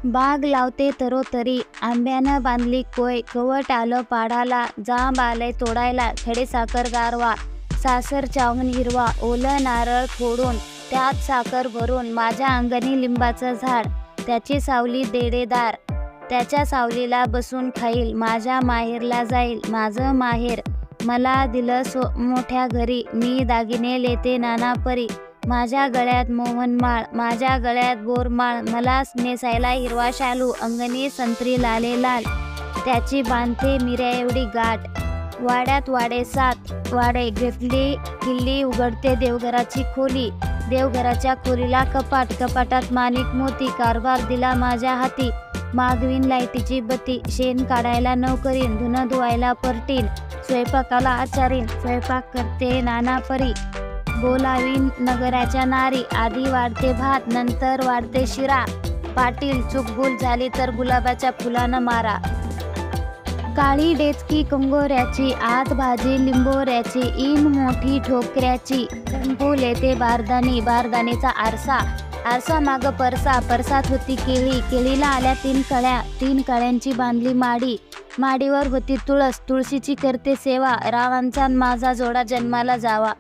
बाग लावते तरोतरी, आंब्यानं बांधली कोय, कवट आलं पाडाला, जांब आलंय तोडायला, खडीसाखर गारवा, सासर चावून हिरवा, ओलं नारळ फोडून त्यात साखर भरून, माझ्या अंगणी लिंबाचं झाड, त्याची सावली देडेदार, त्याच्या सावलीला बसून खाईल, माझ्या माहेरला जाईल, माझं माहेर मला दिलं मोठ्या घरी, मी दागिने लेते नाना परी, माझ्या गळ्यात मोहनमाळ, माझ्या गळ्यात बोरमाळ, मला नेसायला हिरवा शालू, अंगणी संत्री लाले लाल, त्याची बांधते मिऱ्या एवढी गाठ, वाड्यात वाडे 7 वाडे घेतली किल्ली, उघडते देवघराची खोली, देवघराच्या खोलीला कपाट, कपाटात माणिक मोती, कारभार दिला माझ्या हाती, मागवीन लाईटीची बत्ती, शेण काढायला नोकरीन, धुणं धुवायला परटीन, स्वयंपाकाला आचारीन, स्वयंपाक करते नाना परी, बोलावीन नगराच्या नारी, आधी वाढते भात नंतर वाढते शिरा, पाटील चूकभूल झाली तर गुलाबाच्या फुलानं मारा, काळी डेचकी कंगोऱ्याची, आत भाजी लिंबोऱ्याची, इन मोठी ठोकऱ्याची, फूल येते बारदानी, बारदानीचा आरसा, आरसा माग परसा, परसात होती केळी, केळीला आल्या 3 कळ्या, 3 कळ्यांची बांधली माडी, माडीवर होती तुळस, तुळशीची करते सेवा, रावांचा माझा जोडा जन्माला जावा.